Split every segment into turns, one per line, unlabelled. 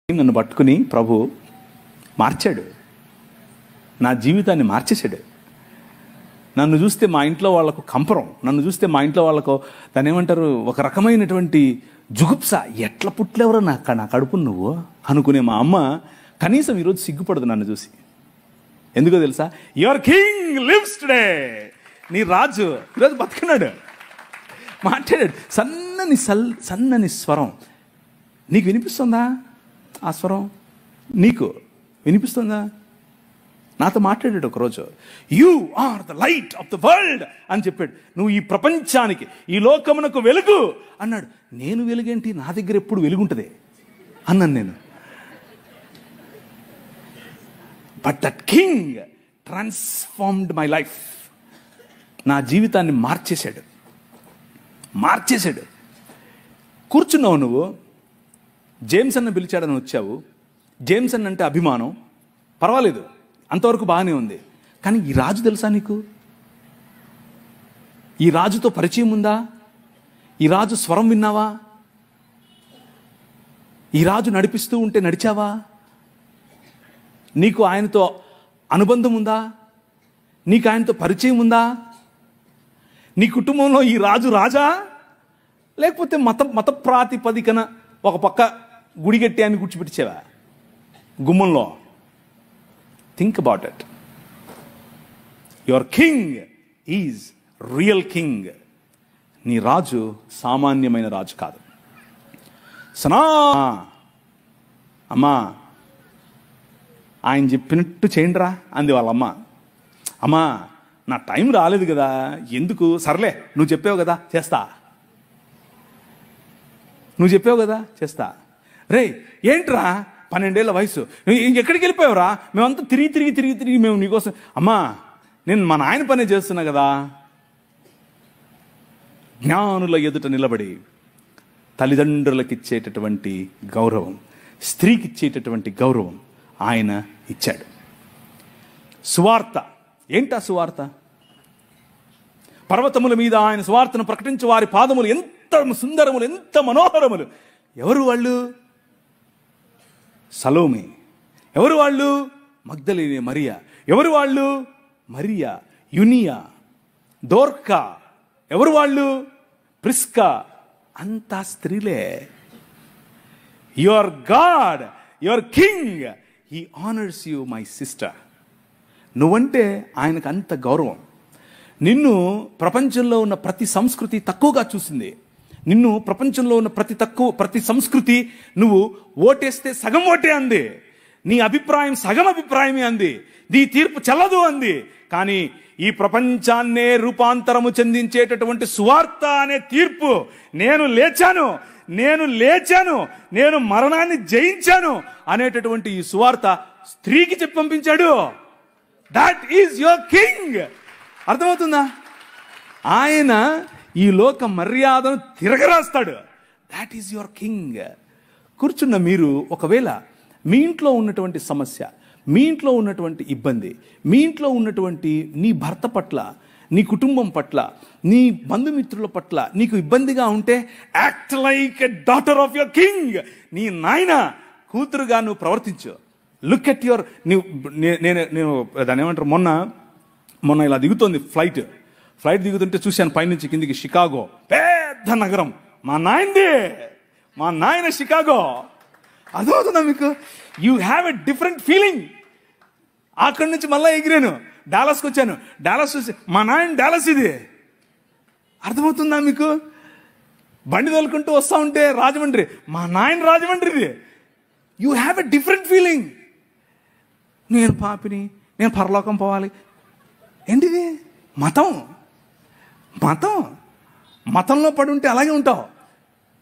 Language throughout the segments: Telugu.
నన్ను పట్టుకుని ప్రభు మార్చాడు, నా జీవితాన్ని మార్చేశాడు. నన్ను చూస్తే మా ఇంట్లో వాళ్ళకు కంపరం, నన్ను చూస్తే మా ఇంట్లో వాళ్ళకు దాన్ని ఏమంటారు, ఒక రకమైనటువంటి జుగుప్స. ఎట్లా పుట్లేవరో నా కడుపు నువ్వు అనుకునే మా అమ్మ కనీసం ఈరోజు సిగ్గుపడదు నన్ను చూసి. ఎందుకో తెలుసా? Your king lives today. నీ రాజు ఈరోజు బతుకున్నాడు, మాట్లాడాడు. సన్నని స్వరం. నీకు వినిపిస్తుందా? ఆ స్వరం నీకు వినిపిస్తుందా? నాతో మాట్లాడాడు ఒకరోజు. You are the light of the world అని చెప్పాడు. నువ్వు ఈ ప్రపంచానికి, ఈ లోకమునకు వెలుగు అన్నాడు. నేను వెలుగేంటి, నా దగ్గర ఎప్పుడు వెలుగుంటుంది అన్నాను నేను. But that king transformed my life. నా జీవితాన్ని మార్చేశాడు. కూర్చున్నావు నువ్వు, జేమ్స్ అన్న పిలిచాడని వచ్చావు. జేమ్స్ అన్న అంటే అభిమానం, పర్వాలేదు, అంతవరకు బాగానే ఉంది. కానీ ఈ రాజు తెలుసా నీకు? ఈ రాజుతో పరిచయం ఉందా? ఈ రాజు స్వరం విన్నావా? ఈ రాజు నడిపిస్తూ ఉంటే నడిచావా? నీకు ఆయనతో అనుబంధం ఉందా? నీకు ఆయనతో పరిచయం ఉందా? నీ కుటుంబంలో ఈ రాజు రాజా, లేకపోతే మత ప్రాతిపదికన ఒక పక్క గుడి కట్టి అని కూర్చోబెట్టించావా గుమ్మంలో? Think about it. Your king is real king. నీ రాజు సామాన్యమైన రాజు కాదు. అమ్మా ఆయన చెప్పినట్టు చేయండిరా అంది వాళ్ళమ్మ. అమ్మా నా టైం రాలేదు కదా, ఎందుకు, సర్లే నువ్వు చెప్పావు కదా చేస్తా, నువ్వు చెప్పావు కదా చేస్తా. రే ఏంట్రా 12 ఏళ్ల వయసు, ఎక్కడికి వెళ్ళిపోయావురా? మేమంతా తిరిగి మేము నీకోసం. అమ్మా నేను మా నాయన పనే చేస్తున్నా కదా. జ్ఞానుల ఎదుట నిలబడి తల్లిదండ్రులకు ఇచ్చేటటువంటి గౌరవం, స్త్రీకి ఇచ్చేటటువంటి గౌరవం ఆయన ఇచ్చాడు. సువార్త ఏంటా సువార్త? పర్వతముల మీద ఆయన సువార్తను ప్రకటించే వారి పాదములు ఎంత సుందరములు, ఎంత మనోహరములు. ఎవరు వాళ్ళు? సలోమే. ఎవరు వాళ్ళు? మగ్దలేనే మరియా. ఎవరు వాళ్ళు? మరియా, యునియా, దోర్కా. ఎవరు వాళ్ళు? ప్రిస్కా. అంతా స్త్రీలే. Your God, your king, he honours you my sister. నువ్వంటే ఆయనకు అంత గౌరవం. నిన్ను ప్రపంచంలో ఉన్న ప్రతి సంస్కృతి తక్కువగా చూసింది. నిన్ను ప్రపంచంలో ఉన్న ప్రతి సంస్కృతి నువ్వు ఓటేస్తే సగం ఓటే అంది, నీ అభిప్రాయం సగం అభిప్రాయమే అంది, నీ తీర్పు చెల్లదు అంది. కానీ ఈ ప్రపంచాన్నే రూపాంతరము చెందించేటటువంటి సువార్త అనే తీర్పు, నేను లేచాను, నేను మరణాన్ని జయించాను అనేటటువంటి ఈ సువార్త స్త్రీకి చెప్పి పంపించాడు. That is your king. అర్థమవుతుందా? ఆయన ఈ లోక మర్యాదను తిరగరాస్తాడు. That is your king. కూర్చున్న మీరు ఒకవేళ మీ ఇంట్లో ఉన్నటువంటి సమస్య, మీ ఇంట్లో ఉన్నటువంటి ఇబ్బంది, మీ ఇంట్లో ఉన్నటువంటి నీ భర్త పట్ల, నీ కుటుంబం పట్ల, నీ బంధుమిత్రుల పట్ల నీకు ఇబ్బందిగా ఉంటే, act like a daughter of your king. నీ నాయన కూతురుగా నువ్వు ప్రవర్తించు. లుక్ ఎట్ యువర్, నేను దాన్ని ఏమంటారు, మొన్న ఇలా దిగుతోంది ఫ్లైట్ దిగుతుంటే చూశాను పైనుంచి కిందికి. షికాగో పెద్ద నగరం, మా నాయన షికాగో. అర్థమవుతుందా మీకు? You have a different feeling. అక్కడి నుంచి మళ్ళీ ఎగిరాను, డాలస్కి వచ్చాను. డాలస్ చూసి మా నాయన డాలస్ ఇది. అర్థమవుతుందా మీకు? బండి తోలుకుంటూ వస్తూ ఉంటే రాజమండ్రి, మా నాయన రాజమండ్రిది. You have a different feeling. నేను పాపిని, నేను పరలోకం పోవాలి. ఏంటిది? మతంలో పడి ఉంటే అలాగే ఉంటావు.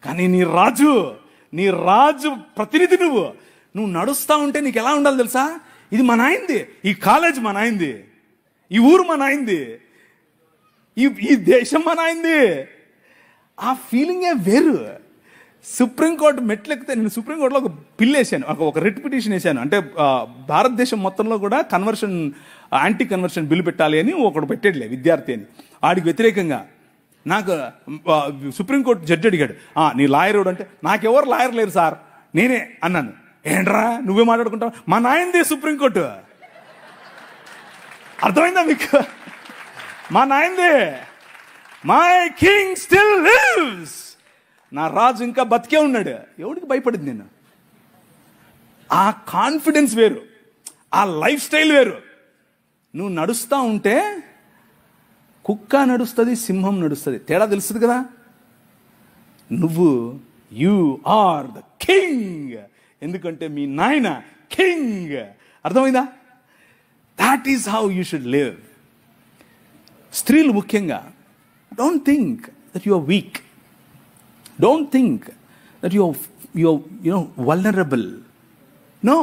కానీ నీ రాజు ప్రతినిధి నువ్వు నడుస్తూ ఉంటే నీకు ఎలా ఉండాలి తెలుసా? ఇది మా నాయనది, ఈ కాలేజ్ మా నాయనది, ఈ ఊరు మా నాయనది, ఈ దేశం మా నాయనది. ఆ ఫీలింగే వేరు. సుప్రీంకోర్టు మెట్లెక్కితే, నేను సుప్రీంకోర్టులో ఒక బిల్ వేసాను, ఒక రిట్ పిటిషన్ వేసాను. అంటే భారతదేశం మొత్తంలో కూడా యాంటీ కన్వర్షన్ బిల్లు పెట్టాలి అని ఒకడు పెట్టాడులే, విద్యార్థి అని. వాడికి వ్యతిరేకంగా నాకు సుప్రీంకోర్టు జడ్జి అడిగాడు, నీ లాయర్ అంటే, నాకెవరు లాయర్ లేరు సార్, నేనే అన్నాను. ఏంట్రా నువ్వే మాట్లాడుకుంటావు, మా నాయనదే సుప్రీంకోర్టు. అర్థమైందా మీకు? మా నాయనదే. My king still lives. నా రాజు ఇంకా బతికే ఉన్నాడు. ఎవరికి భయపడింది నేను? ఆ కాన్ఫిడెన్స్ వేరు, ఆ లైఫ్ స్టైల్ వేరు. నువ్వు నడుస్తూ ఉంటే కుక్క నడుస్తుంది, సింహం నడుస్తుంది, తేడా తెలుస్తుంది కదా. యు ఆర్ ద కింగ్, ఎందుకంటే మీ నాయన కింగ్. అర్థమైందా? That is how you should live. స్త్రీలు ముఖ్యంగా, don't think that you are weak, don't think that you are vulnerable. No,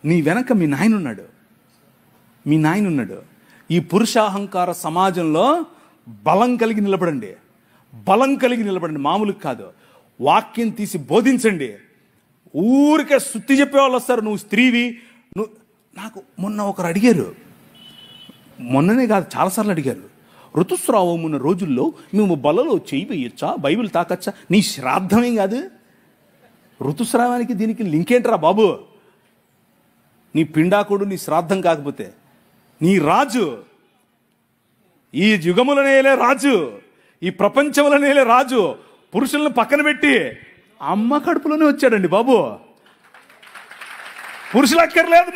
నీ వెనక మీ నాయన ఉన్నాడు. ఈ పురుషాహంకార సమాజంలో బలం కలిగి నిలబడండి, మామూలు కాదు. వాక్యం తీసి బోధించండి. ఊరికే సుత్తి చెప్పేవాళ్ళు వస్తారు, నువ్వు స్త్రీవి. నాకు మొన్న ఒకరు అడిగారు, మొన్ననే కాదు చాలాసార్లు అడిగారు, ఋతుస్రావం ఉన్న రోజుల్లో మేము బలలో చేయి వేయచ్చా, బైబిల్ తాకచ్చా? నీ శ్రాద్ధమేం కాదు, ఋతుస్రావానికి దీనికి లింక్ ఏంట్రా బాబు? నీ పిండాకుడు నీ శ్రాద్ధం కాకపోతే, నీ రాజు, ఈ యుగములనేలే రాజు, ఈ ప్రపంచములనేలే రాజు పురుషులను పక్కన పెట్టి అమ్మ కడుపులోనే వచ్చాడండి బాబు. పురుషులు అక్కర్లేదు,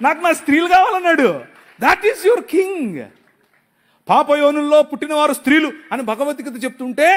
నాకు నా స్త్రీలు కావాలన్నాడు. That is your king. పాపయోనుల్లో పుట్టిన వారు స్త్రీలు అని భగవద్గీత చెప్తుంటే